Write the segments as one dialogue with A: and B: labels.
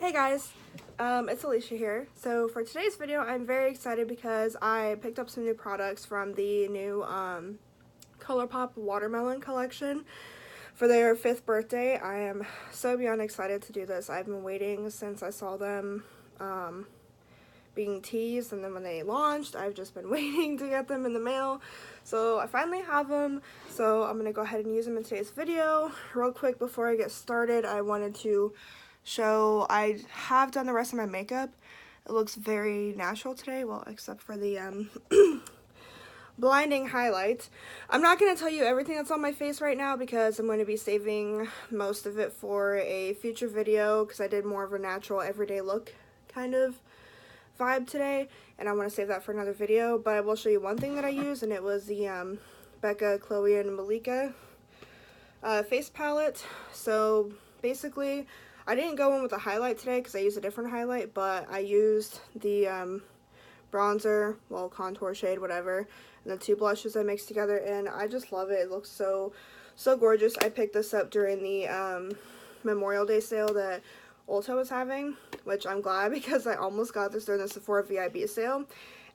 A: Hey guys, it's Alicia here. So for today's video, I'm very excited because I picked up some new products from the new ColourPop Watermelon collection for their 5th birthday. I am so beyond excited to do this. I've been waiting since I saw them being teased, and then when they launched, I've just been waiting to get them in the mail. So I finally have them, so I'm going to go ahead and use them in today's video. Real quick before I get started, I wanted to show I have done the rest of my makeup. It looks very natural today, well, except for the blinding highlights. I'm not going to tell you everything that's on my face right now because I'm going to be saving most of it for a future video because I did more of a natural everyday look kind of vibe today, and I want to save that for another video. But I will show you one thing that I used, and it was the Becca, Chloe, and Malika face palette. So basically, I didn't go in with a highlight today because I used a different highlight, but I used the bronzer, well, contour shade, whatever, and the two blushes I mixed together, and I just love it. It looks so gorgeous. I picked this up during the Memorial Day sale that Ulta was having, which I'm glad because I almost got this during the Sephora VIB sale,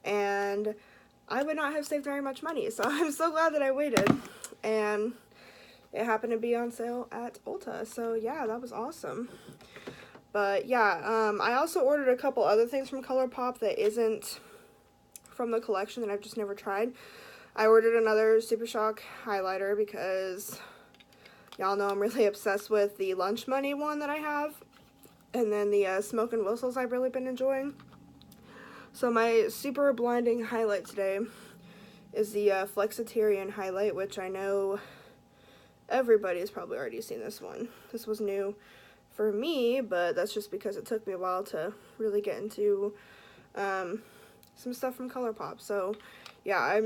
A: and I would not have saved very much money, so I'm so glad that I waited, and it happened to be on sale at Ulta, so yeah, that was awesome. But yeah, I also ordered a couple other things from ColourPop that isn't from the collection that I've just never tried. I ordered another Super Shock highlighter because y'all know I'm really obsessed with the Lunch Money one that I have, and then the Smoke and Whistles I've really been enjoying. So my super blinding highlight today is the Flexitarian highlight, which I know everybody's probably already seen this one. This was new for me, but that's just because it took me a while to really get into some stuff from ColourPop. So yeah, I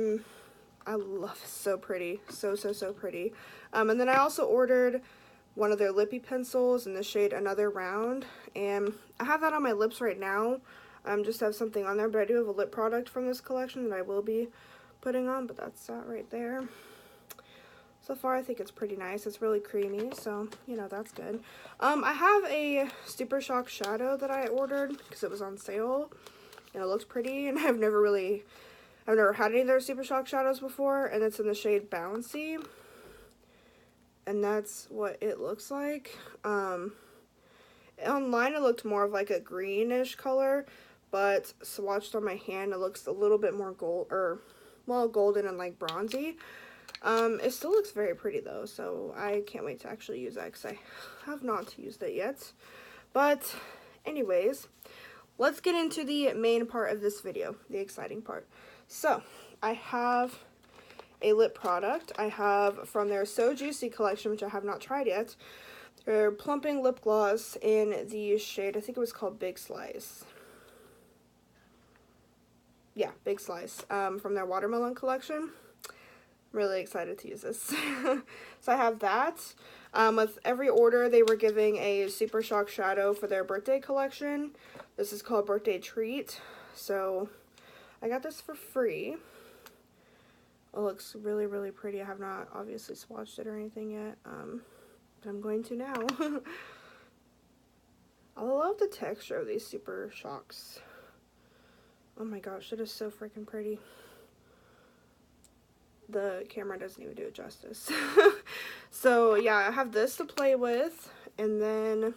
A: love it. So pretty, so pretty. And then I also ordered one of their lippy pencils in the shade Another Round, and I have that on my lips right now. Just to have something on there, but I do have a lip product from this collection that I will be putting on, but that's that right there. So far, I think it's pretty nice. It's really creamy, so, you know, that's good. I have a Super Shock shadow that I ordered because it was on sale, and it looks pretty, and I've never had any of their Super Shock shadows before, and it's in the shade Bouncy, and that's what it looks like. Online, it looked more of like a greenish color, but swatched on my hand, it looks a little bit more golden and like bronzy. It still looks very pretty though, so I can't wait to actually use that because I have not used it yet. But anyways, let's get into the main part of this video, the exciting part. So I have a lip product. I have from their So Juicy collection, which I have not tried yet, their plumping lip gloss in the shade, I think it was called Big Slice. Yeah, Big Slice, from their Watermelon collection. Really excited to use this. So I have that. With every order, they were giving a Super Shock shadow for their birthday collection. This is called Birthday Treat. So I got this for free. It looks really pretty. I have not obviously swatched it or anything yet, but I'm going to now. I love the texture of these Super Shocks. Oh my gosh, it is so freaking pretty. The camera doesn't even do it justice. So yeah, I have this to play with, and then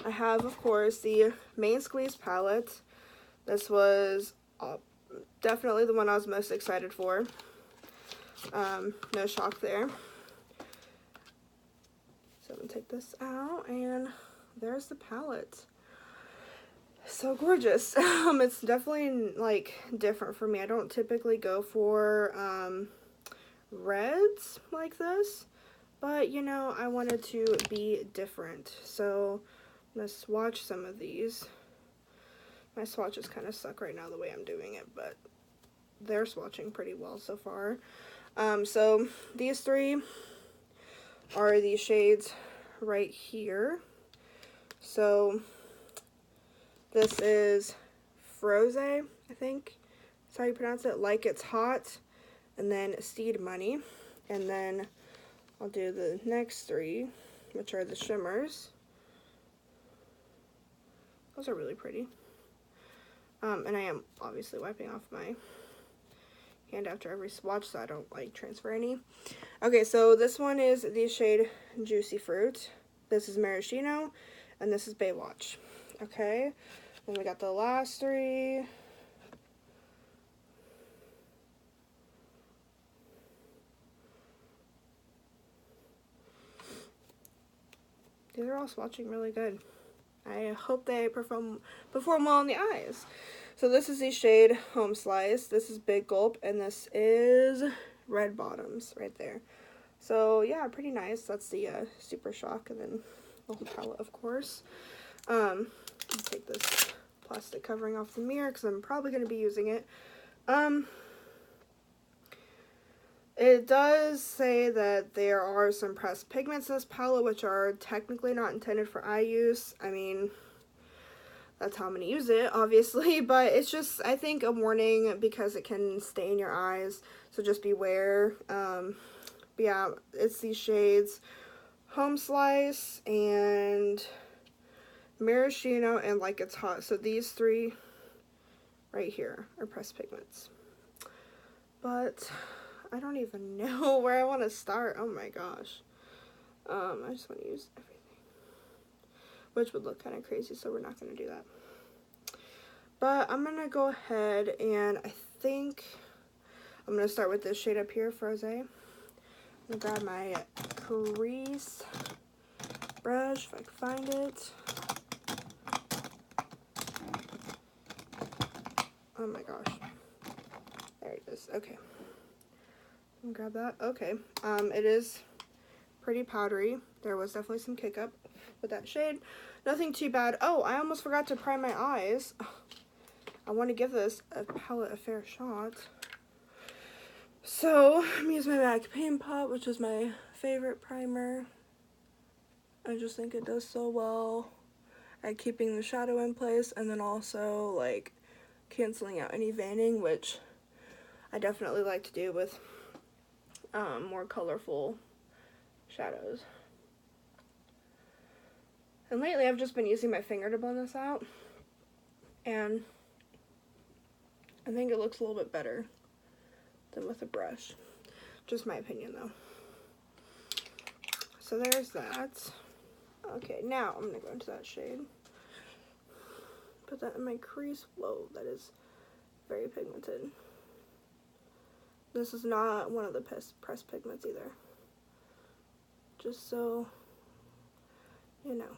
A: I have, of course, the Main Squeeze palette. This was definitely the one I was most excited for. No shock there. So I'm gonna take this out, and there's the palette. So gorgeous. It's definitely like different for me. I don't typically go for reds like this, but you know, I wanted to be different, so I'm gonna swatch some of these. My swatches kind of suck right now the way I'm doing it, but they're swatching pretty well so far. So these three are the shades right here. So this is Froze, I think that's how you pronounce it, Like It's Hot, and then Seed Money, and then I'll do the next three, which are the shimmers. Those are really pretty. And I am obviously wiping off my hand after every swatch so I don't like transfer any. Okay, so this one is the shade Juicy Fruit. This is Maraschino, and this is Baywatch. Okay, then we got the last three. These are all swatching really good. I hope they perform well on the eyes. So this is the shade Home Slice. This is Big Gulp, and this is Red Bottoms right there. So yeah, pretty nice. That's the Super Shock, and then the whole palette, of course. I'll take this plastic covering off the mirror because I'm probably going to be using it. It does say that there are some pressed pigments in this palette which are technically not intended for eye use. I mean, that's how I'm going to use it, obviously, but it's just, I think, a warning because it can stain your eyes, so just beware. But yeah, it's these shades Home Slice and Maraschino and Like It's Hot. So these three right here are pressed pigments. But I don't even know where I want to start. Oh my gosh. I just want to use everything, which would look kind of crazy, so we're not going to do that. But I'm going to go ahead and I think I'm going to start with this shade up here, Froze. I'm going to grab my crease brush if I can find it. Oh my gosh. There it is. Okay. Grab that. Okay. It is pretty powdery. There was definitely some kick up with that shade. Nothing too bad. Oh, I almost forgot to prime my eyes. I want to give this a palette a fair shot. So, I'm using my MAC Paint Pot, which is my favorite primer. I just think it does so well at keeping the shadow in place and then also like canceling out any veining, which I definitely like to do with more colorful shadows. And lately I've just been using my finger to blend this out, and I think it looks a little bit better than with a brush. Just my opinion though. So there's that. Okay, now I'm gonna go into that shade. Put that in my crease. Whoa, that is very pigmented. This is not one of the pressed pigments either. Just so you know.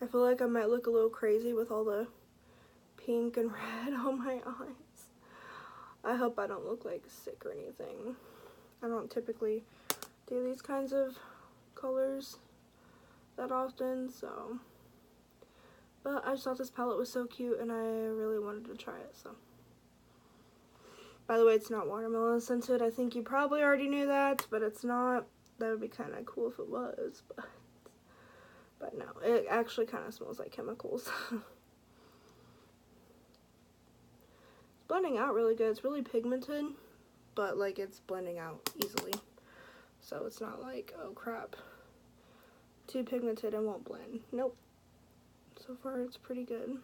A: I feel like I might look a little crazy with all the pink and red on my eyes. I hope I don't look like sick or anything. I don't typically do these kinds of colors that often, so. But I just thought this palette was so cute and I really wanted to try it, so. By the way, it's not watermelon scented. I think you probably already knew that, but it's not. That would be kind of cool if it was, but no. It actually kind of smells like chemicals. It's blending out really good. It's really pigmented, but like it's blending out easily. So it's not like, oh crap, too pigmented and won't blend. Nope. So far it's pretty good.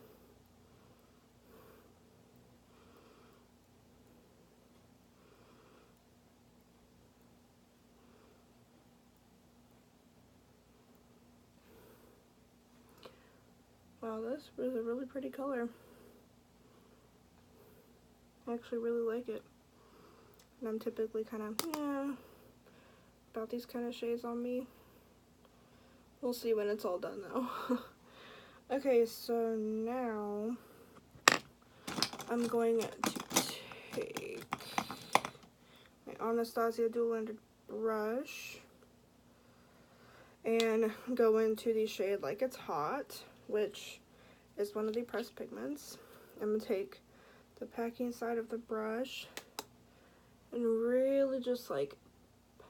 A: Wow, this is a really pretty color. I actually really like it. And I'm typically kind of, yeah, about these kind of shades on me. We'll see when it's all done though. Okay, so now I'm going to take my Anastasia dual-ended brush and go into the shade Like It's Hot, which is one of the pressed pigments. I'm going to take the packing side of the brush and really just like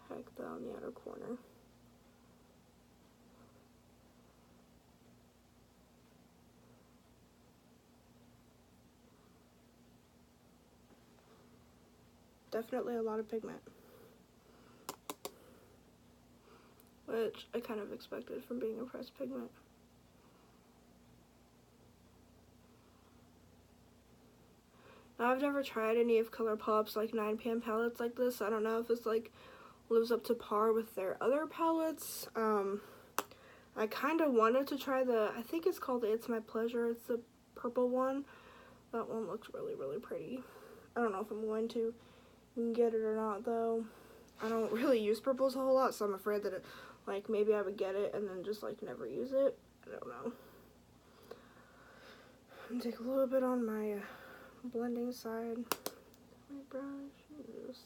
A: pack down the outer corner. Definitely a lot of pigment. which I kind of expected from being a pressed pigment. Now, I've never tried any of ColourPop's like 9 p.m. palettes like this. So I don't know if this like lives up to par with their other palettes. I kind of wanted to try I think it's called It's My Pleasure. It's the purple one. That one looks really, really pretty. I don't know if I'm going to get it or not, though. I don't really use purples a whole lot, so I'm afraid that like maybe I would get it and then just like never use it. I don't know. And take a little bit on my blending side. My brush and just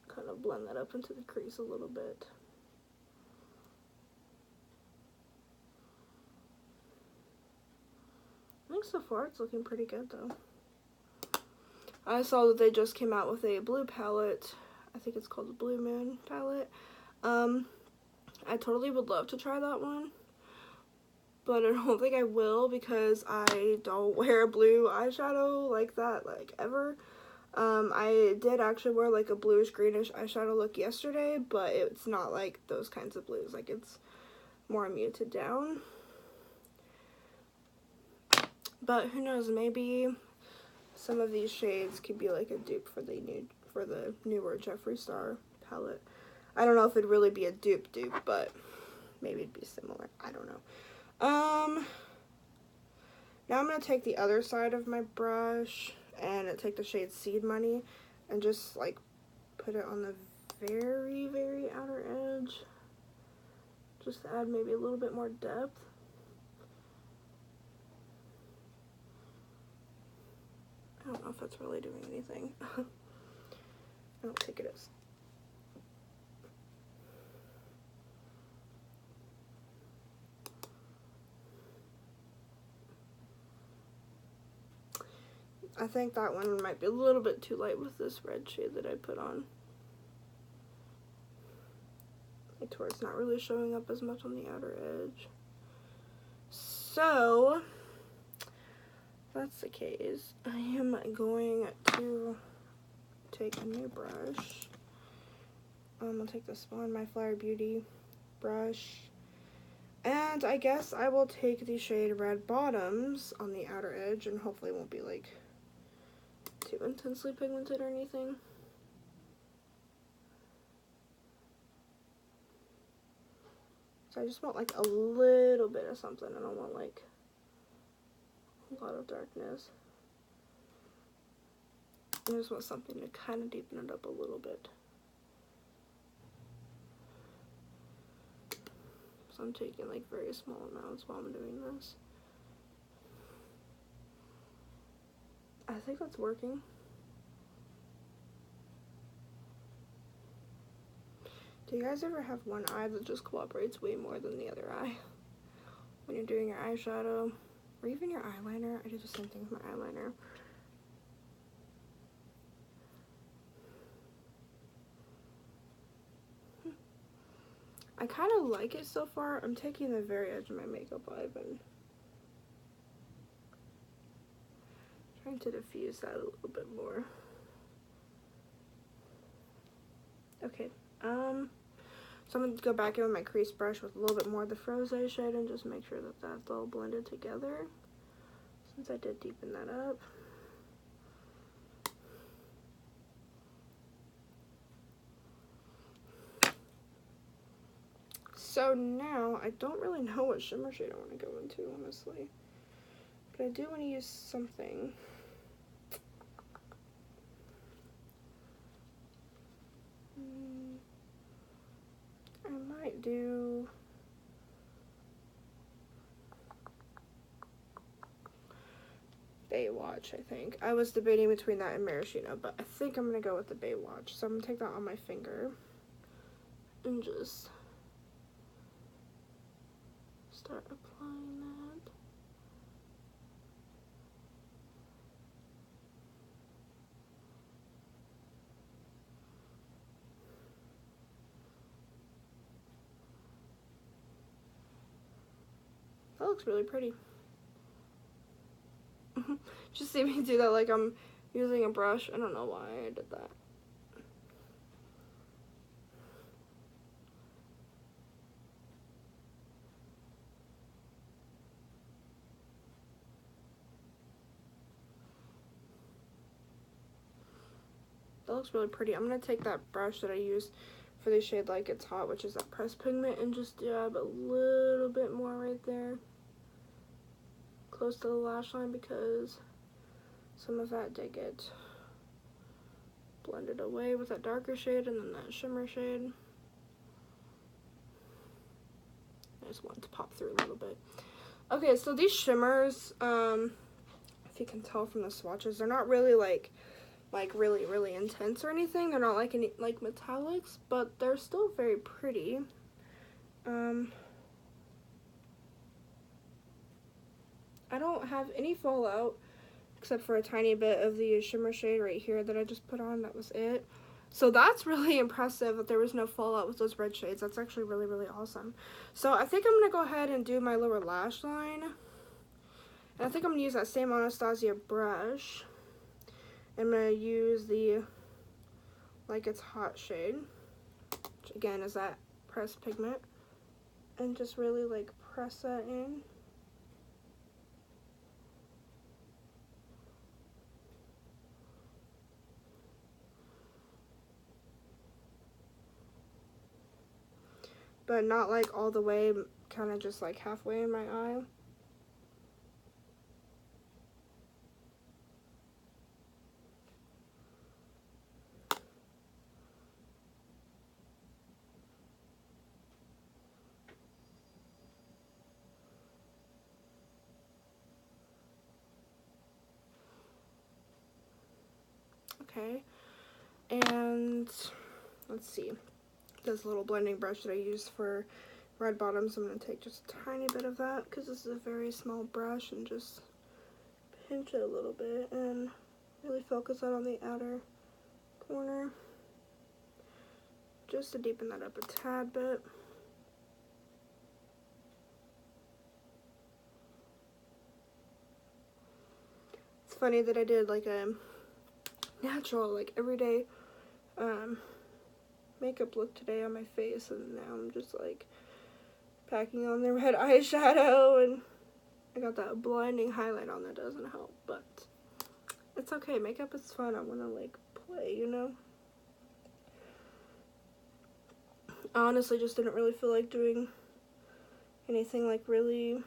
A: kind of blend that up into the crease a little bit. I think so far it's looking pretty good though. I saw that they just came out with a blue palette. I think it's called the Blue Moon palette. I totally would love to try that one, but I don't think I will because I don't wear blue eyeshadow like that, like ever. I did actually wear like a bluish greenish eyeshadow look yesterday, but it's not like those kinds of blues. Like it's more muted down. But who knows, maybe some of these shades could be like a dupe for the newer Jeffree Star palette. I don't know if it'd really be a dupe, but maybe it'd be similar. I don't know. Now I'm gonna take the other side of my brush and take the shade Seed Money and just like put it on the very, very outer edge, just to add maybe a little bit more depth. I don't know if that's really doing anything. I don't think it is. I think that one might be a little bit too light with this red shade that I put on. Like to where it's not really showing up as much on the outer edge. So, if that's the case, I am going to take a new brush. I'll take this one, my Flower Beauty brush. And I guess I will take the shade Red Bottoms on the outer edge, and hopefully it won't be like too intensely pigmented or anything. So I just want like a little bit of something. I don't want like a lot of darkness. I just want something to kind of deepen it up a little bit. So I'm taking like very small amounts while I'm doing this. I think that's working. Do you guys ever have one eye that just cooperates way more than the other eye when you're doing your eyeshadow or even your eyeliner? I do the same thing with my eyeliner. I kind of like it so far. I'm taking the very edge of my makeup eye and trying to diffuse that a little bit more. Okay, so I'm going to go back in with my crease brush with a little bit more of the Frosé shade and just make sure that that's all blended together, since I did deepen that up. So now, I don't really know what shimmer shade I want to go into, honestly. But I do want to use something. I might do Baywatch, I think. I was debating between that and Maraschino, but I think I'm going to go with the Baywatch. So I'm going to take that on my finger and just start applying that. That looks really pretty. Just see me do that like I'm using a brush. I don't know why I did that. That looks really pretty. I'm going to take that brush that I used for the shade Like It's Hot, which is that pressed pigment, and just dab a little bit more right there, close to the lash line, because some of that did get blended away with that darker shade and then that shimmer shade. I just wanted to pop through a little bit. Okay, so these shimmers, if you can tell from the swatches, they're not really like really intense or anything. They're not like any like metallics, but they're still very pretty. I don't have any fallout except for a tiny bit of the shimmer shade right here that I just put on. That was it. So that's really impressive that there was no fallout with those red shades. That's actually really awesome. So I think I'm going to go ahead and do my lower lash line. And I think I'm going to use that same Anastasia brush. I'm going to use the Like It's Hot shade, which again is that pressed pigment, and just really like press that in. But not like all the way, kind of just like halfway in my eye. Okay, and let's see, this little blending brush that I use for red bottoms, I'm going to take just a tiny bit of that, because this is a very small brush, and just pinch it a little bit and really focus that on the outer corner, just to deepen that up a tad bit. It's funny that I did like a natural, like everyday makeup look today on my face, and now I'm just like packing on the red eyeshadow, and I got that blinding highlight on that doesn't help, but it's okay. Makeup is fun. I want to like play, you know. I honestly just didn't really feel like doing anything like really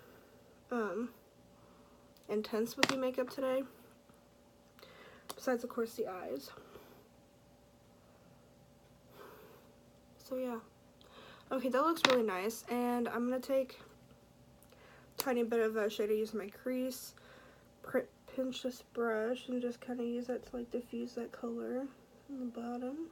A: intense with the makeup today, besides of course the eyes. So yeah, okay, that looks really nice, and I'm gonna take a tiny bit of a shade I use in my crease, pinch this brush, and just kind of use that to like diffuse that color on the bottom.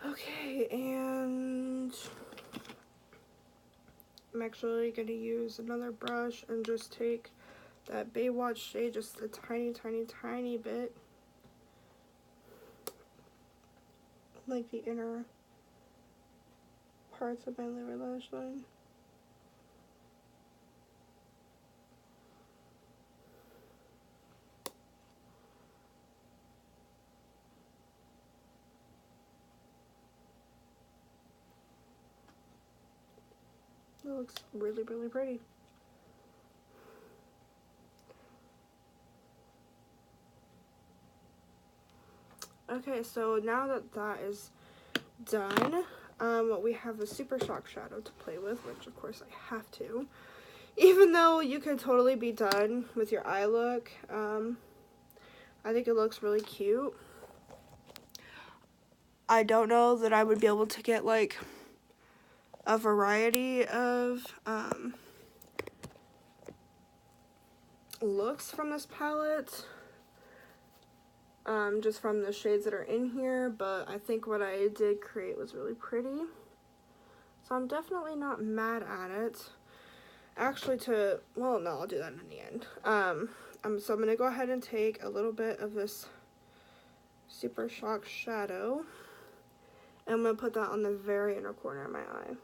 A: Okay, and I'm actually going to use another brush and just take that Baywatch shade just a tiny bit, like the inner parts of my lower lash line. It looks really pretty. Okay, so now that that is done, we have a Super Shock shadow to play with, which of course I have to. Even though you could totally be done with your eye look, I think it looks really cute. I don't know that I would be able to get like a variety of looks from this palette, just from the shades that are in here, but I think what I did create was really pretty, so I'm definitely not mad at it. Actually, well, no, I'll do that in the end. So I'm gonna go ahead and take a little bit of this Super Shock shadow, and I'm gonna put that on the very inner corner of my eye.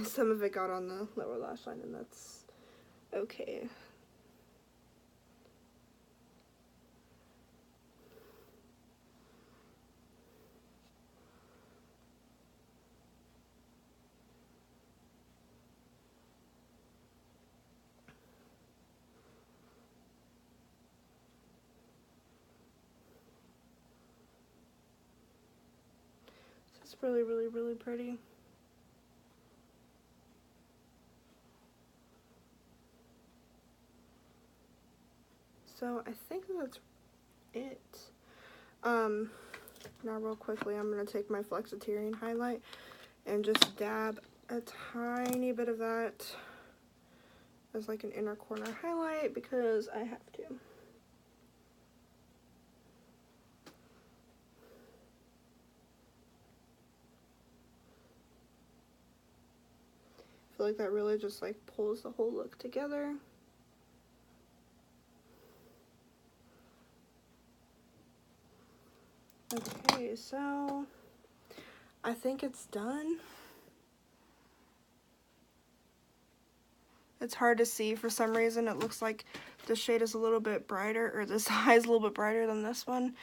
A: Some of it got on the lower lash line, and that's okay. It's really, really, really pretty. So I think that's it. Now real quickly, I'm going to take my Flexitarian highlight and just dab a tiny bit of that as like an inner corner highlight because I have to. I feel like that really just like pulls the whole look together. Okay, so I think it's done. It's hard to see for some reason. It looks like this shade is a little bit brighter, or this eye is a little bit brighter than this one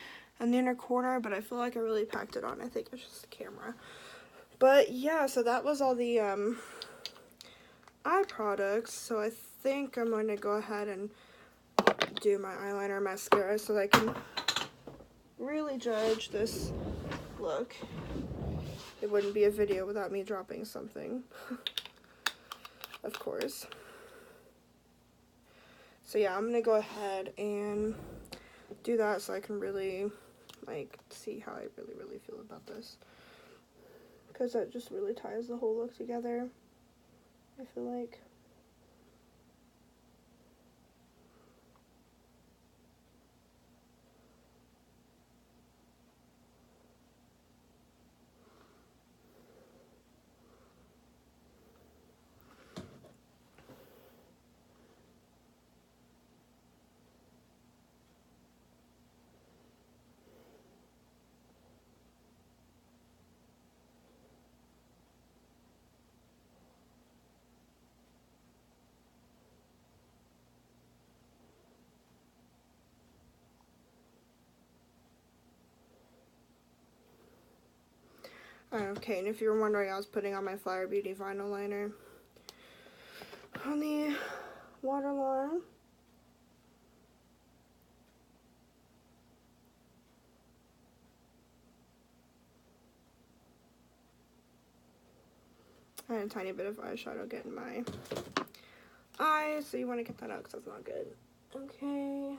A: in the inner corner, but I feel like I really packed it on. I think it's just the camera. But yeah, so that was all the eye products. So I think I'm going to go ahead and do my eyeliner and mascara so that I can really judge this look. It wouldn't be a video without me dropping something, of course. So yeah, I'm gonna go ahead and do that so I can really like see how I really feel about this, because that just really ties the whole look together, I feel like. Okay, and if you were wondering, I was putting on my Flower Beauty vinyl liner on the waterline. I had a tiny bit of eyeshadow get in my eye, so you want to get that out because that's not good. Okay.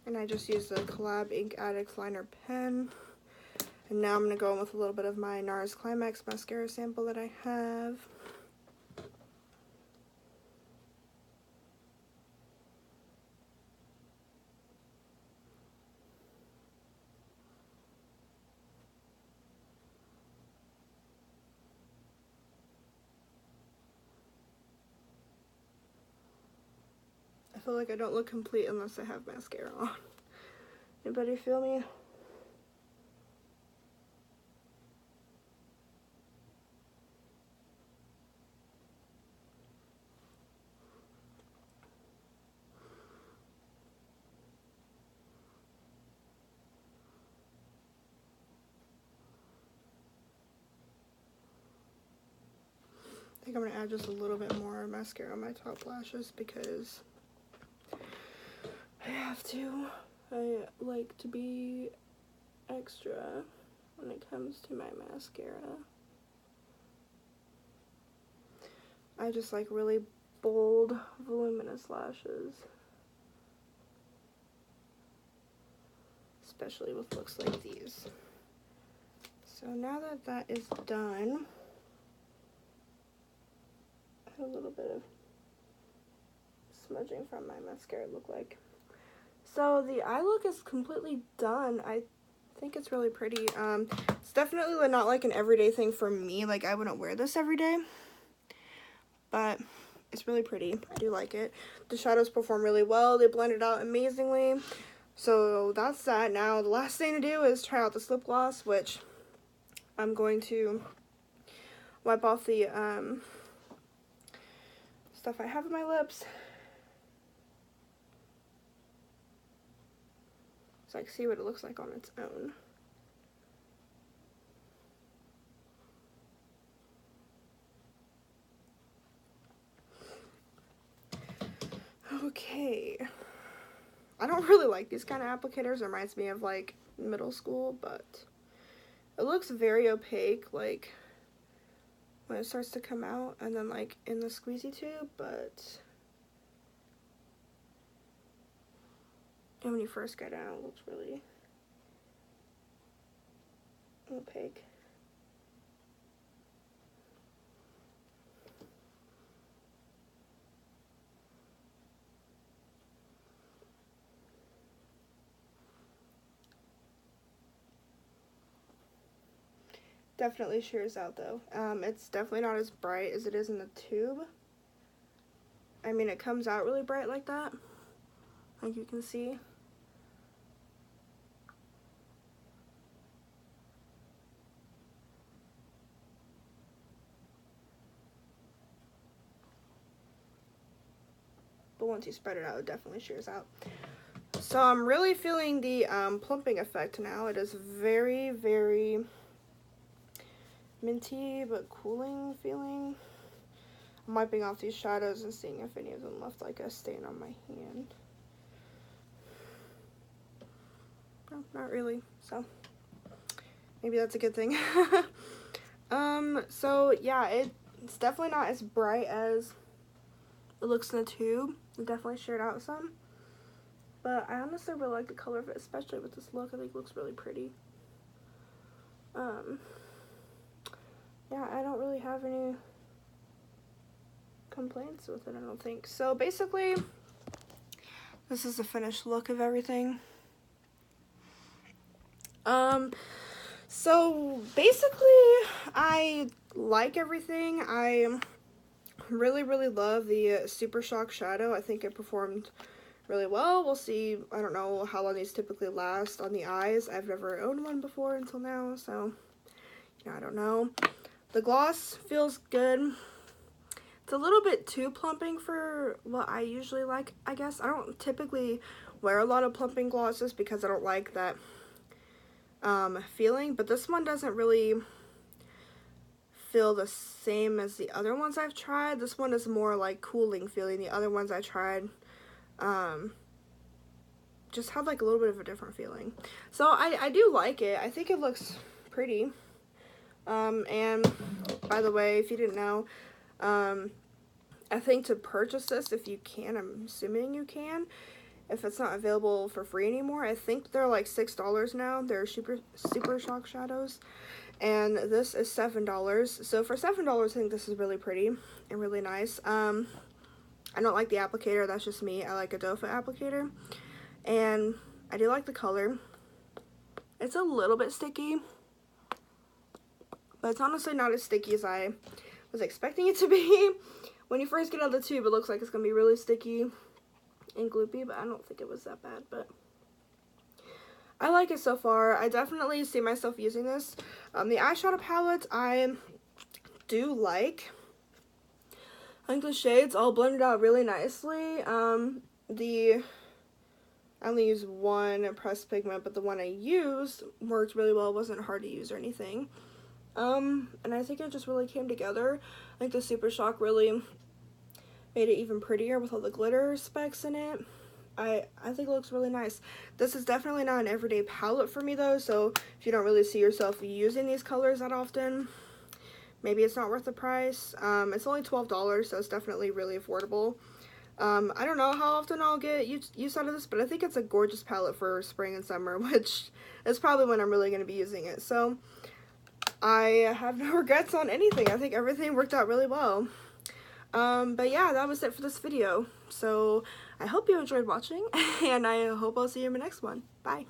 A: And I just used the Collab Ink Addicts Liner Pen. And now I'm going to go in with a little bit of my NARS Climax mascara sample that I have. I feel like I don't look complete unless I have mascara on. Anybody feel me? I think I'm going to add just a little bit more mascara on my top lashes because I have to. I like to be extra when it comes to my mascara. I just like really bold, voluminous lashes. Especially with looks like these. So now that that is done, I have a little bit of smudging from my mascara, look like. So the eye look is completely done. I think it's really pretty. It's definitely not like an everyday thing for me. Like, I wouldn't wear this every day, but it's really pretty. I do like it. The shadows perform really well. They blend it out amazingly. So that's that. Now the last thing to do is try out this lip gloss, which I'm going to wipe off the stuff I have on my lips. So I can see what it looks like on its own. Okay. I don't really like these kind of applicators. It reminds me of like middle school, but it looks very opaque, like when it starts to come out and then like in the squeezy tube, but when you first get it out, it looks really opaque. Definitely shears out though. It's definitely not as bright as it is in the tube. I mean, it comes out really bright like that, like you can see. But once you spread it out, it definitely shears out. So I'm really feeling the plumping effect now. It is very, very minty but cooling feeling. I'm wiping off these shadows and seeing if any of them left like a stain on my hand. No, not really, so maybe that's a good thing. So yeah, it's definitely not as bright as it looks in the tube. It definitely sheared out some, but I honestly really like the color of it, especially with this look. I think it looks really pretty. Yeah, I don't really have any complaints with it, I don't think. So basically, this is the finished look of everything. So basically, I like everything. I really, really love the Super Shock shadow. I think it performed really well. We'll see. I don't know how long these typically last on the eyes. I've never owned one before until now, so I don't know. The gloss feels good. It's a little bit too plumping for what I usually like, I guess. I don't typically wear a lot of plumping glosses because I don't like that feeling, but this one doesn't really feel the same as the other ones I've tried. This one is more like cooling feeling. The other ones I tried just had like a little bit of a different feeling. So I do like it. I think it looks pretty. And by the way, if you didn't know, I think to purchase this, if you can, I'm assuming you can, if it's not available for free anymore, I think they're like $6 now. They're Super Shock shadows, and this is $7. So for $7, I think this is really pretty and really nice. I don't like the applicator, that's just me. I like a doe foot applicator, and I do like the color. It's a little bit sticky, but it's honestly not as sticky as I was expecting it to be. When you first get out of the tube, it looks like it's gonna be really sticky and gloopy, but I don't think it was that bad. But I like it so far. I definitely see myself using this. The eyeshadow palette I do like. I think the shades all blended out really nicely. I only used one pressed pigment, but the one I used worked really well. It wasn't hard to use or anything. And I think it just really came together. I think the Super Shock really made it even prettier with all the glitter specks in it. I think it looks really nice. This is definitely not an everyday palette for me though, so if you don't really see yourself using these colors that often, maybe it's not worth the price. It's only $12, so it's definitely really affordable. I don't know how often I'll get use out of this, but I think it's a gorgeous palette for spring and summer, which is probably when I'm really going to be using it. So I have no regrets on anything. I think everything worked out really well. But yeah, that was it for this video. So I hope you enjoyed watching, and I hope I'll see you in my next one. Bye.